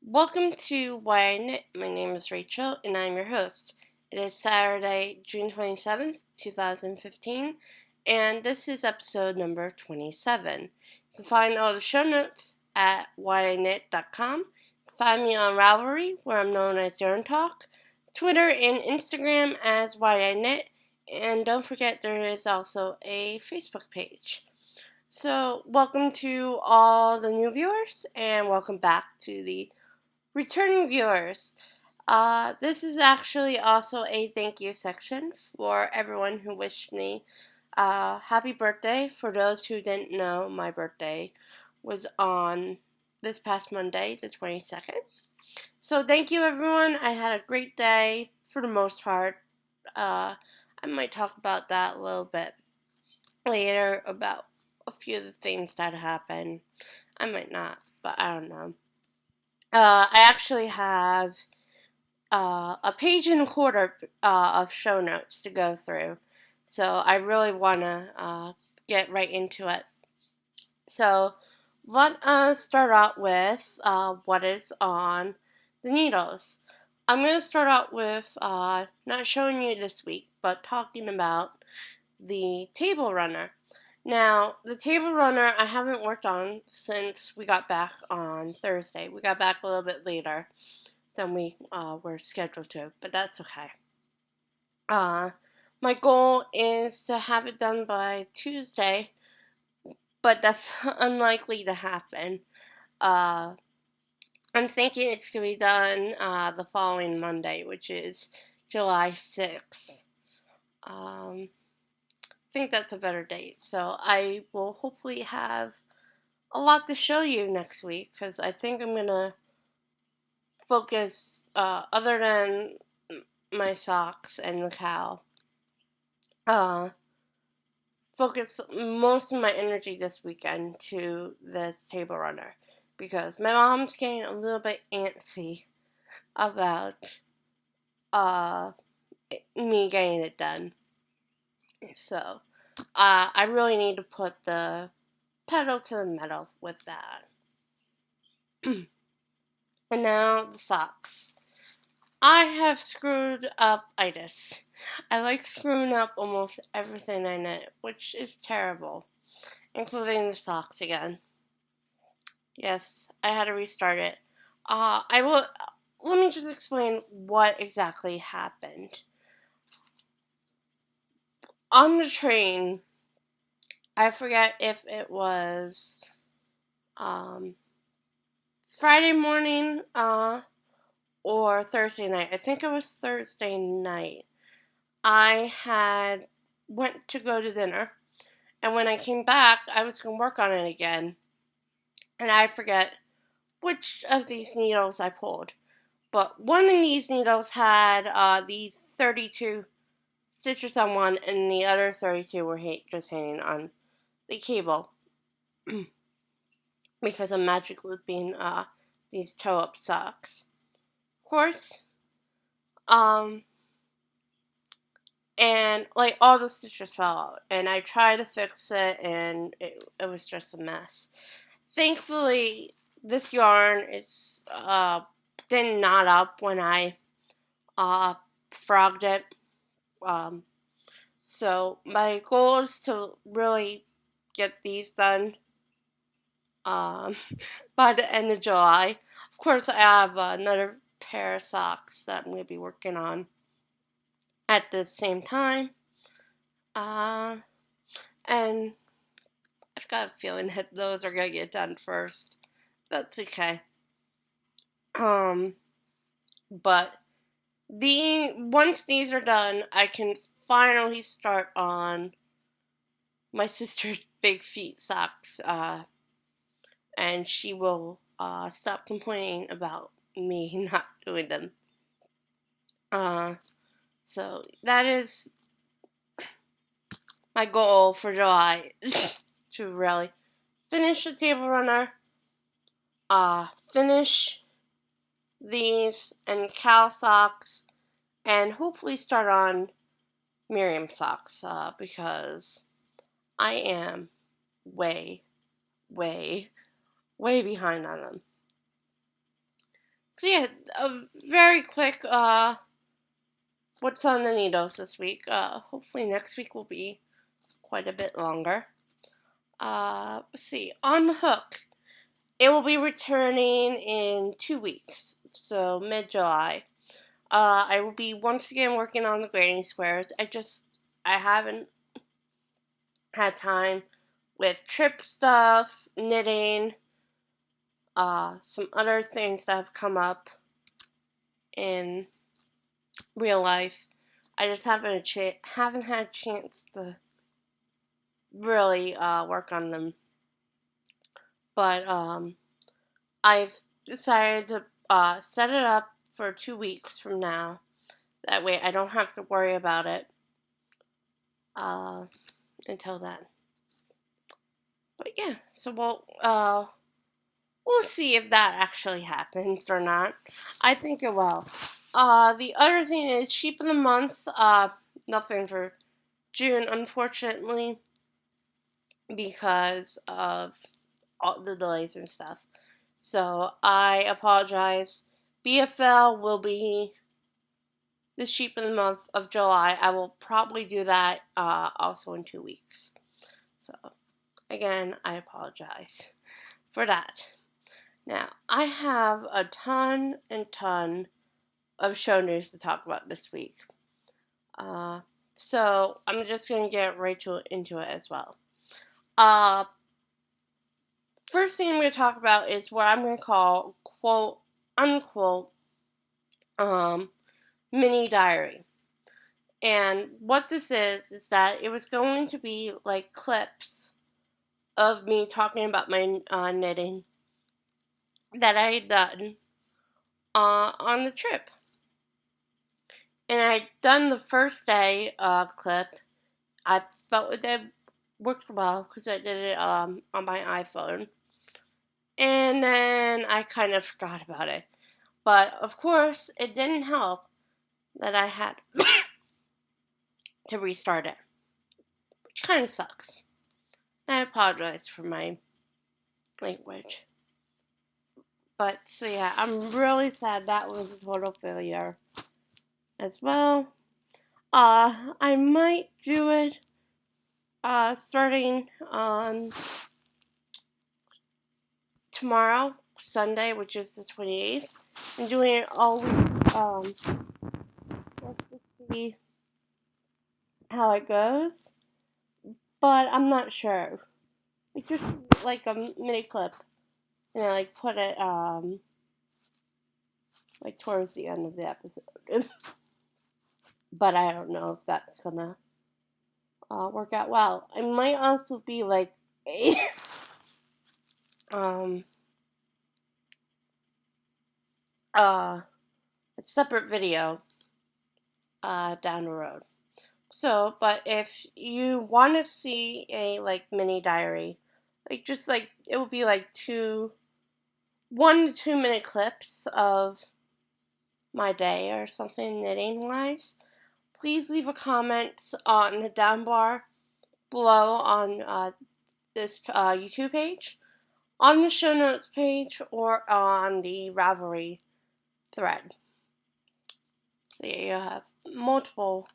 Welcome to Why I Knit. My name is Rachel and I'm your host. It is Saturday, June 27th, 2015, and this is episode number 27. You can find all the show notes at whyiknit.com. You can find me on Ravelry, where I'm known as Yarn Talk, Twitter and Instagram as Why I Knit, and don't forget there is also a Facebook page. So, welcome to all the new viewers, and welcome back to the returning viewers. This is actually also a thank you section for everyone who wished me happy birthday. For those who didn't know, my birthday was on this past Monday, the 22nd. So thank you, everyone. I had a great day for the most part. I might talk about that a little bit later about a few of the things that happened. I might not, but I don't know. I actually have a page and a quarter of show notes to go through. So I really want to get right into it. So let us start out with what is on the needles. I'm going to start out with not showing you this week, but talking about the table runner. Now, the table runner I haven't worked on since we got back on Thursday. We got back a little bit later than we were scheduled to, but that's okay. My goal is to have it done by Tuesday, but that's unlikely to happen. I'm thinking it's going to be done the following Monday, which is July 6th. I think that's a better date, so I will hopefully have a lot to show you next week, because I think I'm going to focus, other than my socks and the cow, focus most of my energy this weekend to this table runner, because my mom's getting a little bit antsy about me getting it done. So I really need to put the pedal to the metal with that. And now the socks. I have screwed up itis. I like screwing up almost everything I knit, which is terrible, including the socks again. Yes, I had to restart it. Let me just explain what exactly happened. On the train, I forget if it was Friday morning or Thursday night. I think it was Thursday night. I had went to go to dinner, and when I came back, I was going to work on it again, and I forget which of these needles I pulled. But one of these needles had the 32 stitches on one, and the other 32 were just hanging on the cable because I'm magic looping these toe-up socks. Of course, and like all the stitches fell out, and I tried to fix it, and it was just a mess. Thankfully, this yarn is didn't knot up when I frogged it. So my goal is to really get these done by the end of July. Of course, I have another pair of socks that I'm going to be working on at the same time. And I've got a feeling that those are going to get done first. That's okay. But once these are done, I can finally start on my sister's big feet socks, and she will stop complaining about me not doing them. So that is my goal for July, to really finish the table runner, finish these and cow socks, and hopefully start on Miriam socks, because I am way, way, way behind on them. So yeah, a very quick what's on the needles this week. Hopefully next week will be quite a bit longer. Let's see. On the Hook. It will be returning in 2 weeks, so mid-July. I will be once again working on the grading squares. I haven't had time with trip stuff, knitting, some other things that have come up in real life. I just haven't had a chance to really work on them. But I've decided to set it up for 2 weeks from now. That way I don't have to worry about it until then. But yeah, so we'll see if that actually happens or not. I think it will. The other thing is Sheep of the Month. Nothing for June, unfortunately, because of all the delays and stuff. So I apologize. BFL will be the Sheep of the Month of July. I will probably do that also in 2 weeks. So again, I apologize for that. Now, I have a ton of show news to talk about this week. So I'm just going to get right into it as well. First thing I'm going to talk about is what I'm going to call, quote, unquote, mini diary. And what this is that it was going to be like clips of me talking about my knitting that I had done on the trip. And I'd done the first day clip. I felt it did worked well because I did it on my iPhone. And then I kind of forgot about it. But of course, it didn't help that I had to restart it, which kind of sucks. And I apologize for my language. But so yeah, I'm really sad that was a total failure as well. I might do it starting on tomorrow, Sunday, which is the 28th. I'm doing it all week, just to see how it goes. But I'm not sure. It's just like a mini clip, and I like put it like towards the end of the episode. But I don't know if that's gonna work out well. It might also be like a a separate video down the road. So, but if you want to see a like mini diary, like just like it will be like 1 to 2 minute clips of my day or something knitting wise, please leave a comment on the down bar below on this YouTube page, on the show notes page, or on the Ravelry thread. So yeah, you have multiple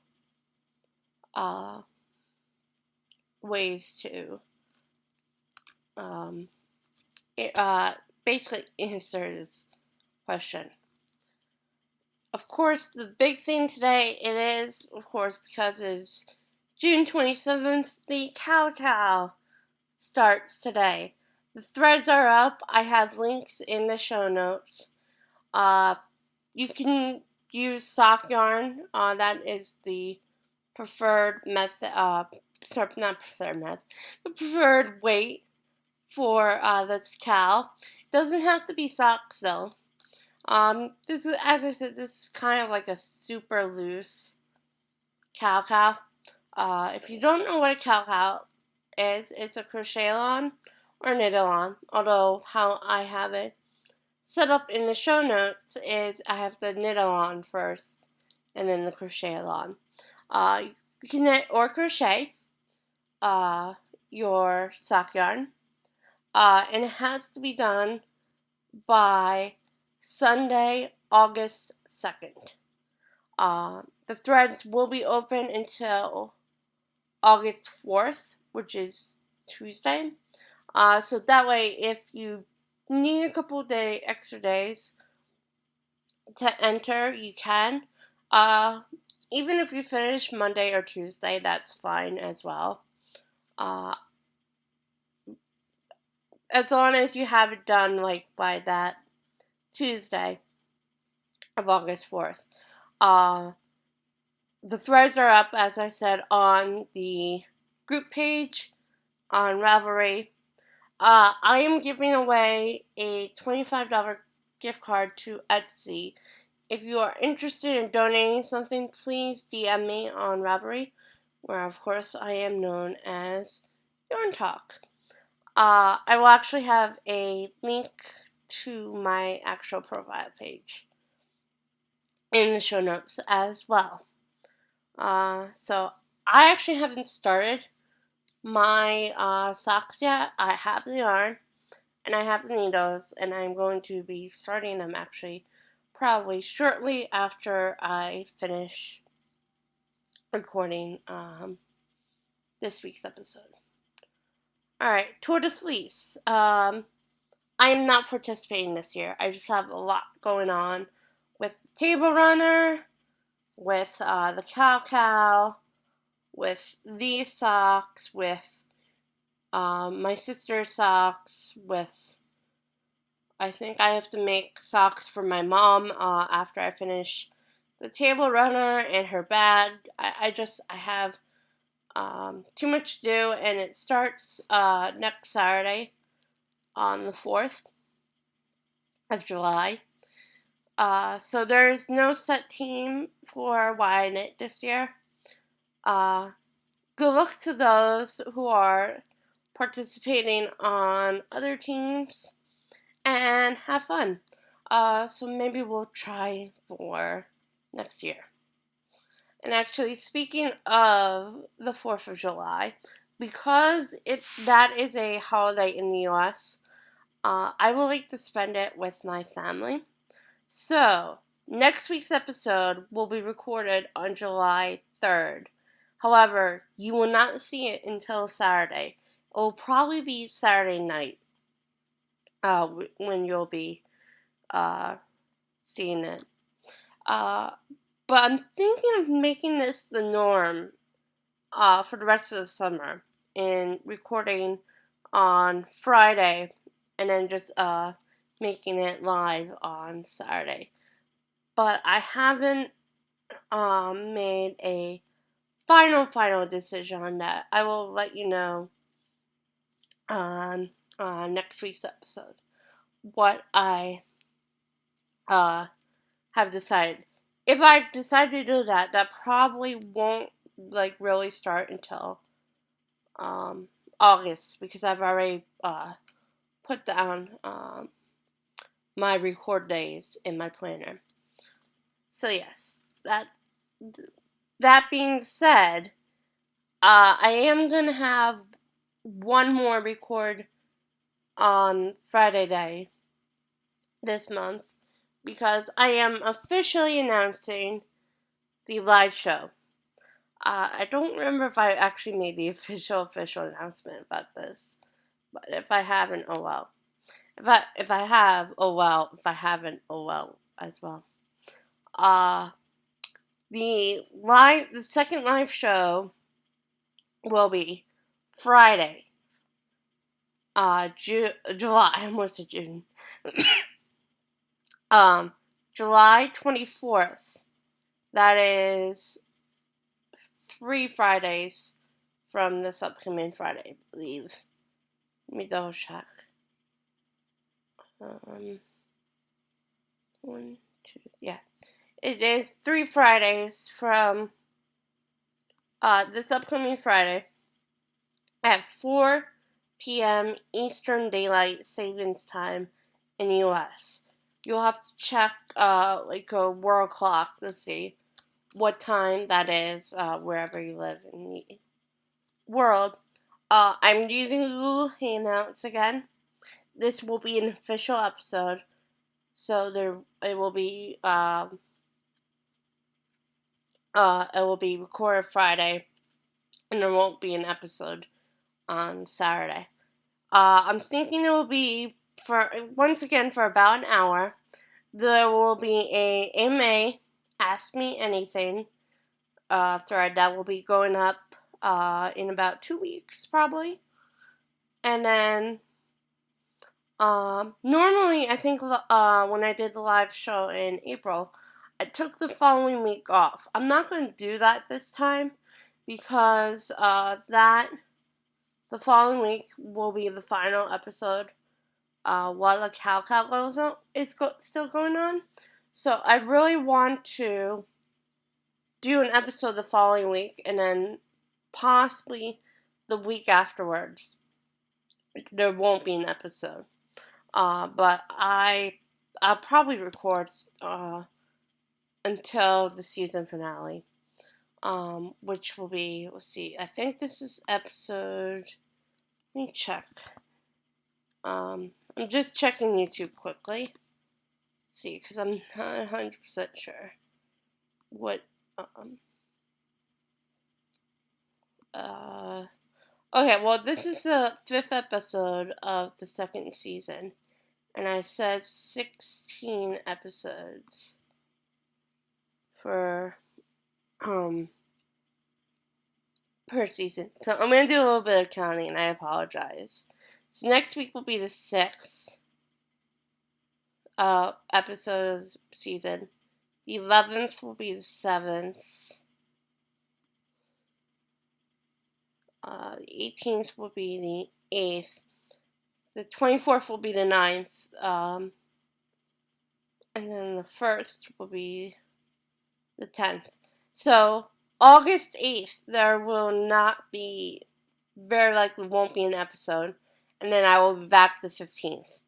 ways to basically answer this question. Of course, the big thing today, it is, of course, because it's June 27th, the Cow starts today. The threads are up. I have links in the show notes. You can use sock yarn. That is the preferred method. Sorry, not preferred method. The preferred weight for this cow. It doesn't have to be socks though. This is, as I said, this is kind of like a super loose cow. If you don't know what a cow is, it's a crochet-along or knit-along. Although how I have it set up in the show notes is I have the knit-along first, and then the crochet-along. You can knit or crochet your sock yarn, and it has to be done by Sunday, August 2nd. The threads will be open until August 4th, which is Tuesday. So that way, if you need a couple extra days to enter, you can. Even if you finish Monday or Tuesday, that's fine as well. As long as you have it done by that Tuesday of August 4th. The threads are up, as I said, on the group page on Ravelry. I am giving away a $25 gift card to Etsy. If you are interested in donating something, please DM me on Ravelry, where of course I am known as Yarn Talk. I will actually have a link to my actual profile page in the show notes as well. So I actually haven't started my socks yet. I have the yarn and I have the needles, and I'm going to be starting them actually probably shortly after I finish recording this week's episode. Alright, Tour de Fleece. I am not participating this year. I just have a lot going on with Table Runner, with the Cow, with these socks, with my sister's socks, with I think I have to make socks for my mom after I finish the Table Runner and her bag. I have too much to do, and it starts next Saturday on the 4th of July. So there's no set team for Why Knit this year. Good luck to those who are participating on other teams, and have fun. So maybe we'll try for next year. And actually, speaking of the 4th of July, because that is a holiday in the US, I would like to spend it with my family. So, next week's episode will be recorded on July 3rd. However, you will not see it until Saturday. It will probably be Saturday night when you'll be seeing it. But I'm thinking of making this the norm for the rest of the summer and recording on Friday and then just making it live on Saturday. But I haven't made a final decision on that. I will let you know on next week's episode what I have decided. If I decide to do that, that probably won't really start until August, because I've already put down my record days in my planner. So yes, that being said, I am gonna have one more record on Friday day this month, because I am officially announcing the live show. I don't remember if I actually made the official announcement about this, but if I haven't, oh well. If I have, oh well. If I haven't, oh well as well. The second live show will be Friday, July. I almost said June. July 24th. That is 3 Fridays from this upcoming Friday, I believe. Let me double check. 1, 2, yeah. It is 3 Fridays from this upcoming Friday at 4 p.m. Eastern Daylight Savings Time in the U.S. You'll have to check a world clock to see what time that is wherever you live in the world. I'm using Google Hangouts again. This will be an official episode So it will be recorded Friday, and there won't be an episode on Saturday. I'm thinking it will be once again for about an hour. There will be a AMA Ask Me Anything thread that will be going up in about 2 weeks probably, and then normally I think when I did the live show in April, I took the following week off. I'm not going to do that this time because the following week will be the final episode while the Cow is still going on. So I really want to do an episode the following week, and then possibly the week afterwards there won't be an episode. But I'll probably record until the season finale, which will be, let's see, I think this is episode. Let me check. I'm just checking YouTube quickly. See, because I'm not 100% sure what. Okay, well, this is the 5th episode of the 2nd season, and I said 16 episodes for per season. So I'm gonna do a little bit of counting, and I apologize. So next week will be the 6th episode of the season. The 11th will be the 7th. The 18th will be the 8th. The 24th will be the 9th. And then the 1st will be the 10th. So August 8th, there will not be, very likely won't be an episode. And then I will be back the 15th.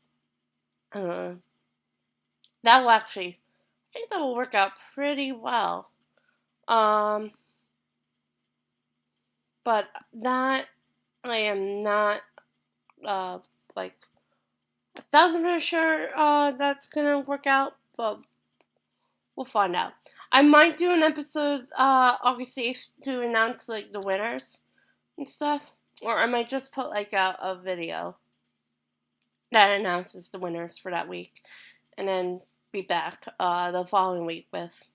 That will actually, I think that will work out pretty well. But that, I am not, like, 1,000% sure, that's gonna work out, but we'll find out. I might do an episode, August 8th to announce, like, the winners and stuff. Or I might just put, like, a video that announces the winners for that week. And then be back, the following week with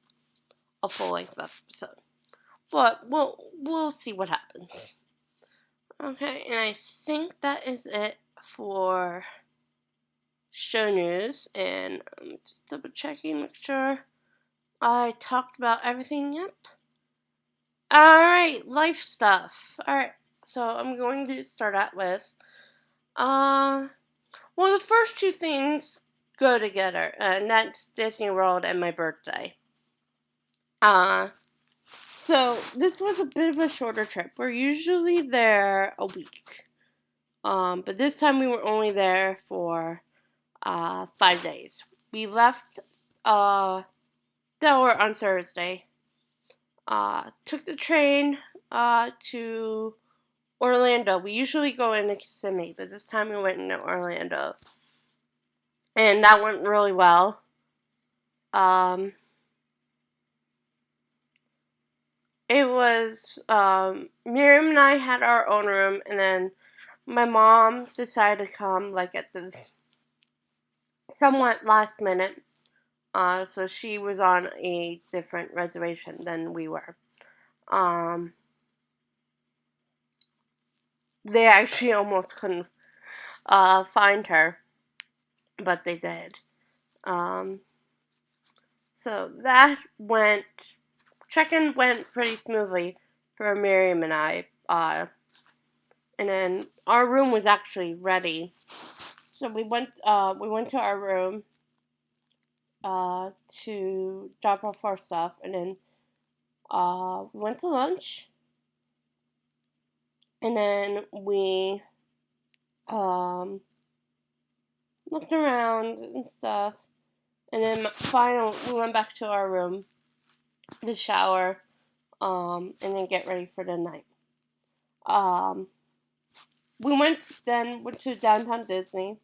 a full-length episode. But we'll see what happens. Okay, and I think that is it for show news. And I'm just double checking, make sure I talked about everything. Yep. Alright, life stuff. Alright, so I'm going to start out with, well, the first two things go together, and that's Disney World and my birthday. So this was a bit of a shorter trip. We're usually there a week. But this time we were only there for 5 days. We left Delaware on Thursday. Took the train to Orlando. We usually go into Kissimmee, but this time we went into Orlando. And that went really well. It was, Miriam and I had our own room, and then my mom decided to come, like, at the somewhat last minute. So she was on a different reservation than we were. They actually almost couldn't find her, but they did. So that check-in went pretty smoothly for Miriam and I. And then our room was actually ready. So we went to our room to drop off our stuff, and then we went to lunch, and then we looked around and stuff, and then finally we went back to our room to shower, and then get ready for the night. We went to downtown Disney,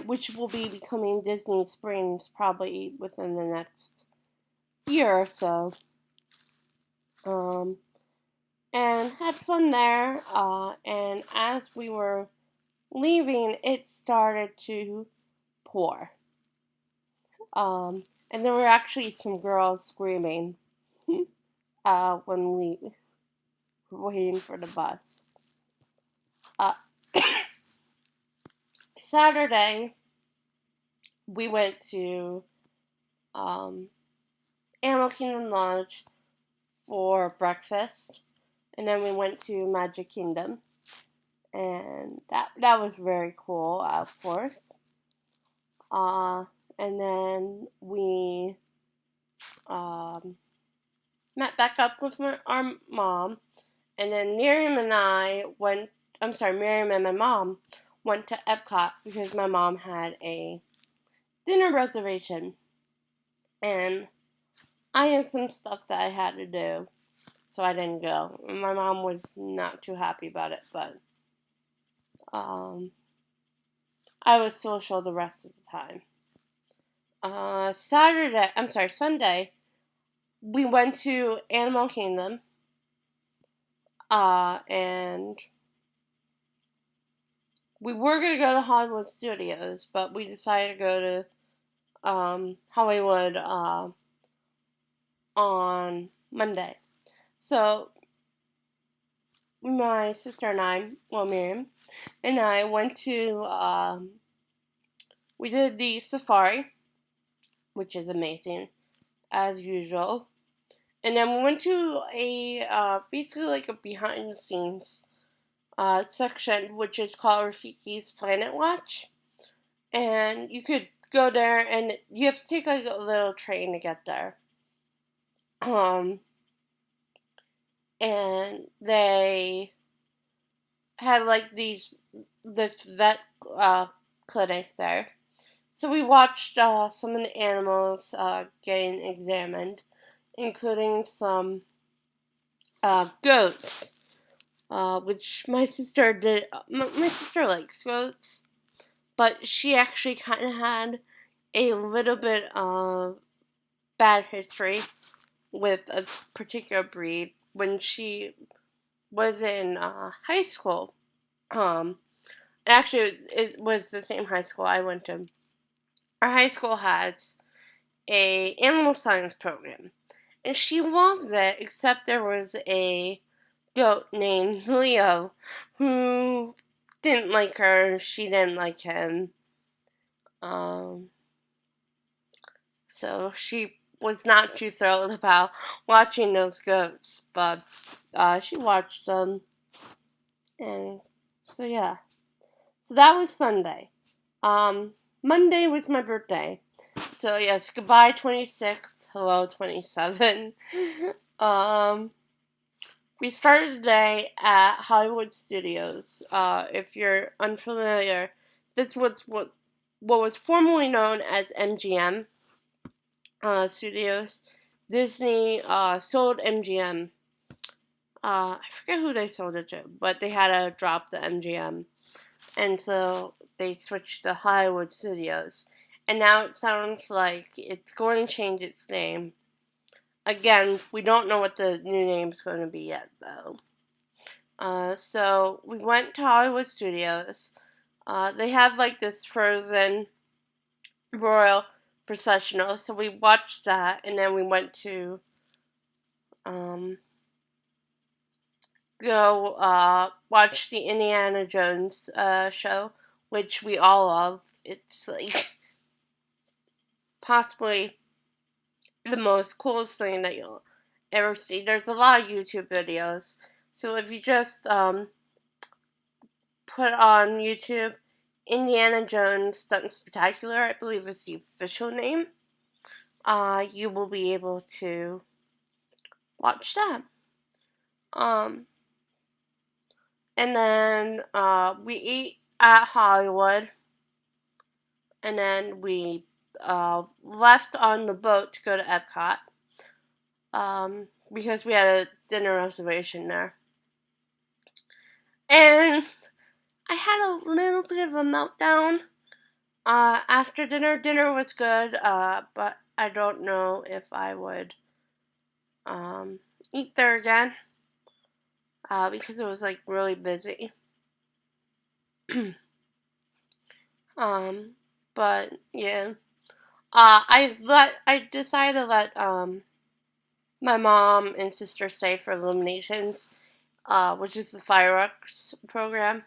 which will be becoming Disney Springs probably within the next year or so. And had fun there. And as we were leaving, it started to pour. And there were actually some girls screaming when we were waiting for the bus. Saturday, we went to Animal Kingdom Lodge for breakfast, and then we went to Magic Kingdom, and that was very cool, of course. And then we met back up with our mom, and then Miriam and my mom went to Epcot because my mom had a dinner reservation, and I had some stuff that I had to do, so I didn't go. My mom was not too happy about it, but I was social the rest of the time. Sunday, we went to Animal Kingdom, and we were going to go to Hollywood Studios, but we decided to go to Hollywood on Monday. So my sister and I, Miriam and I went to, we did the safari, which is amazing, as usual. And then we went to basically like a behind the scenes section, which is called Rafiki's Planet Watch. And you could go there, and you have to take like a little train to get there. And they had like this vet clinic there. So we watched some of the animals getting examined, including some goats, which my sister did. My sister likes goats, but she actually kind of had a little bit of bad history with a particular breed when she was in high school. Actually, it was the same high school I went to. Our high school has a animal science program, and she loved it, except there was a goat named Leo who didn't like her. She didn't like him. So she was not too thrilled about watching those goats, but she watched them, and so yeah. So that was Sunday. Monday was my birthday. So yes, goodbye 26, hello 27. We started the day at Hollywood Studios. If you're unfamiliar, this was what was formerly known as MGM Studios. Disney sold MGM. I forget who they sold it to, but they had to drop the MGM. And so they switched to Hollywood Studios. And now it sounds like it's going to change its name. Again, we don't know what the new name is going to be yet, though. So we went to Hollywood Studios. They have like this Frozen Royal Processional, so we watched that, and then we went to go watch the Indiana Jones show, which we all love. It's like possibly the most coolest thing that you'll ever see. There's a lot of YouTube videos, so if you just put on YouTube Indiana Jones Stunt Spectacular, I believe is the official name, you will be able to watch that. And then we ate at Hollywood, and then we left on the boat to go to Epcot because we had a dinner reservation there. And I had a little bit of a meltdown After dinner was good, but I don't know if I would eat there again, because it was like really busy. um, but yeah, I decided to let my mom and sister stay for Illuminations, which is the fireworks program.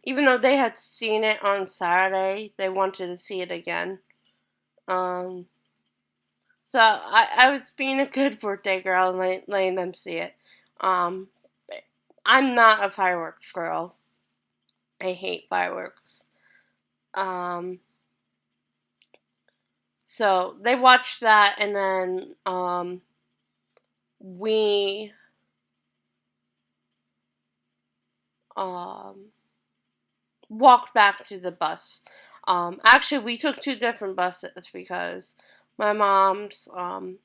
Even though they had seen it on Saturday, they wanted to see it again. Um, so I was being a good birthday girl and letting them see it. Um, I'm not a fireworks girl. I hate fireworks. Um, so they watched that, and then we um, walked back to the bus. Actually, we took two different buses because my mom's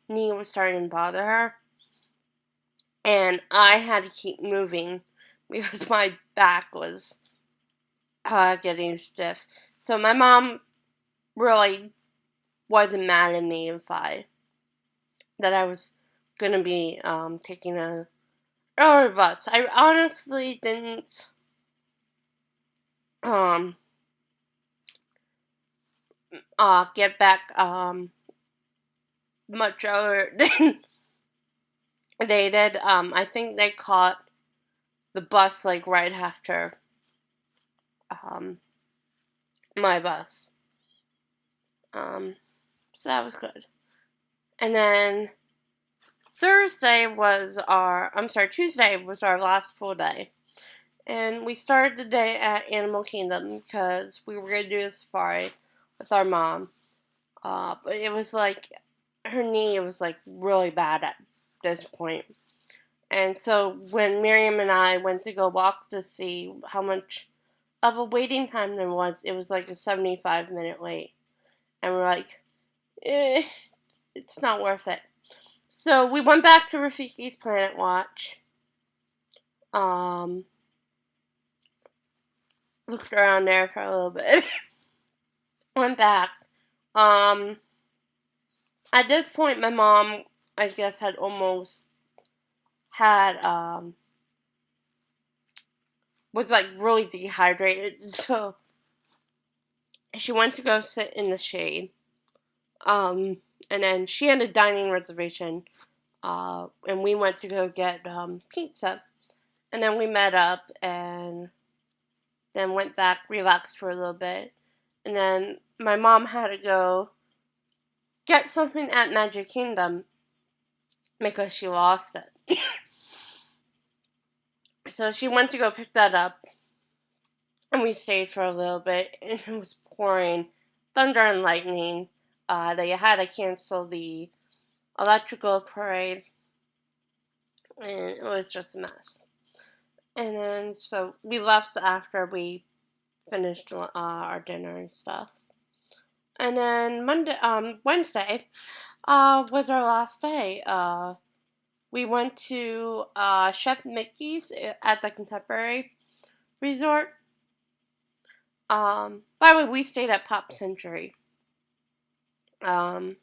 knee was starting to bother her, and I had to keep moving because my back was getting stiff. So my mom really wasn't mad at me if I that I was gonna be taking a earlier bus. I honestly didn't um get back much earlier than they did. I think they caught the bus like right after um my bus. Um, so that was good. And then Tuesday was our last full day. And we started the day at Animal Kingdom because we were going to do a safari with our mom. But it was like, her knee was like really bad at this point. And so when Miriam and I went to go walk to see how much of a waiting time there was, it was like a 75-minute wait. And we're like, it's not worth it. So we went back to Rafiki's Planet Watch. Um, Looked around there for a little bit. Went back. Um, at this point, my mom, I guess, had almost had was like really dehydrated, so she went to go sit in the shade. And then she had a dining reservation. And we went to go get pizza, and then we met up and then went back, relaxed for a little bit, and then my mom had to go get something at Magic Kingdom because she lost it. So she went to go pick that up, and we stayed for a little bit, and it was pouring thunder and lightning. They had to cancel the electrical parade, and it was just a mess. And then so we left after we finished our dinner and stuff. And then Wednesday, was our last day. We went to Chef Mickey's at the Contemporary Resort. By the way, we stayed at Pop Century. Um,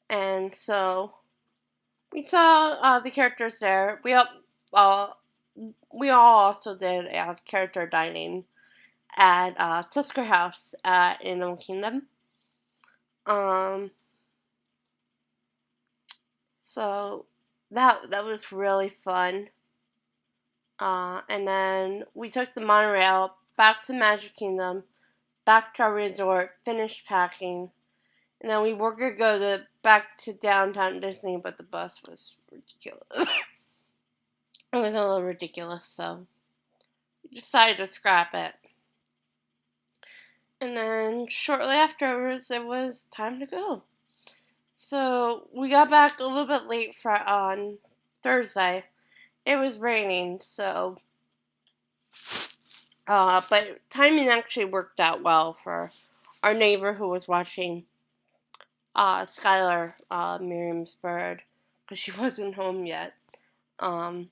and so we saw the characters there. Uh, we all also did character dining at Tusker House at Animal Kingdom. Um, so that was really fun. And then we took the monorail back to Magic Kingdom, back to our resort, finished packing, and then we were gonna go back to downtown Disney, but the bus was ridiculous. It was a little ridiculous, so we decided to scrap it. And then shortly afterwards, it was time to go. So we got back a little bit late on Thursday. It was raining, so but timing actually worked out well for our neighbor who was watching Skylar, Miriam's bird, because she wasn't home yet. Um,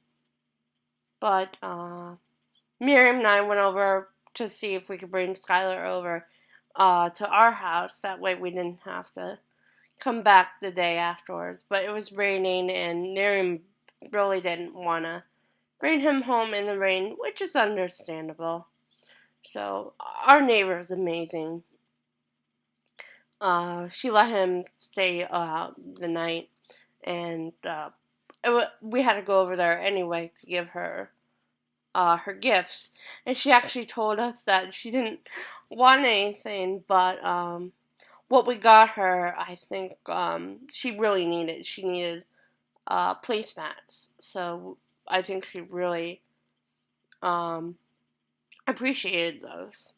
but Miriam and I went over to see if we could bring Skylar over to our house. That way we didn't have to come back the day afterwards. But it was raining, and Miriam really didn't want to bring him home in the rain, which is understandable. So our neighbor is amazing. She let him stay the night, and we had to go over there anyway to give her her gifts. And she actually told us that she didn't want anything, but what we got her, I think she really needed. She needed placemats, so I think she really appreciated those.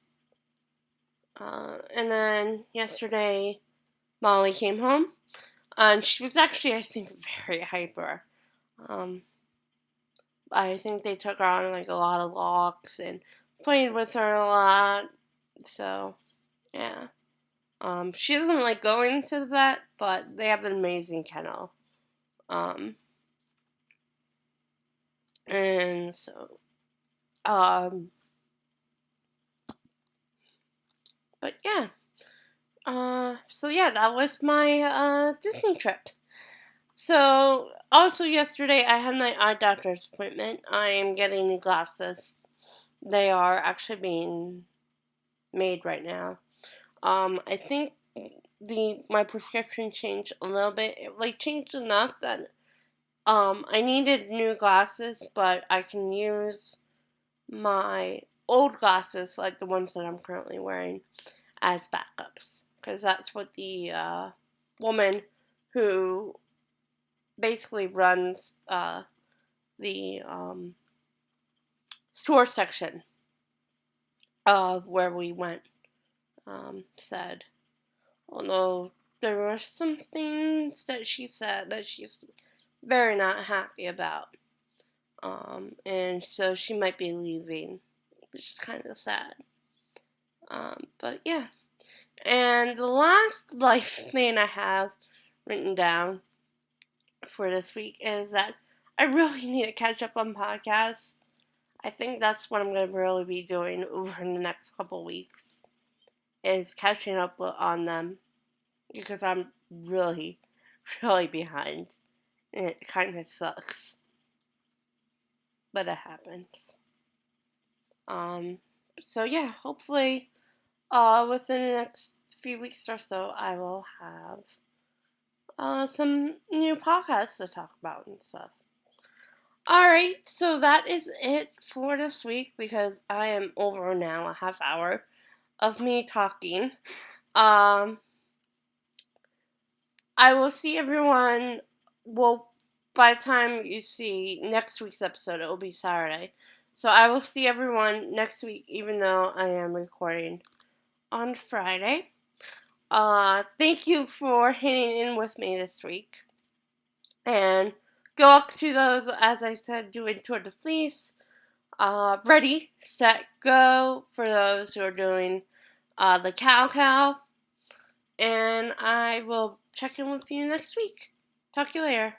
And then yesterday, Molly came home, and she was actually, I think, very hyper. I think they took her on like a lot of walks and played with her a lot. So, yeah. She doesn't like going to the vet, but they have an amazing kennel. And so, but yeah. So yeah, that was my Disney trip. So also yesterday I had my eye doctor's appointment. I am getting new glasses. They are actually being made right now. I think my prescription changed a little bit. It changed enough that I needed new glasses, but I can use my old glasses, like the ones that I'm currently wearing, as backups, because that's what the woman who basically runs the store section of where we went said. Although there were some things that she said that she's very not happy about. And so she might be leaving, which is kind of sad. But yeah. And the last life thing I have written down for this week is that I really need to catch up on podcasts. I think that's what I'm going to really be doing over the next couple weeks, is catching up on them, because I'm really, really behind, and it kind of sucks, but it happens. So yeah, hopefully, within the next few weeks or so, I will have some new podcasts to talk about and stuff. Alright, so that is it for this week, because I am over now a half hour of me talking. I will see everyone, well, by the time you see next week's episode, it will be Saturday. So I will see everyone next week, even though I am recording on Friday. Thank you for hanging in with me this week. And go up to those, as I said, doing Tour de Fleece. Ready, set, go for those who are doing the cow. And I will check in with you next week. Talk to you later.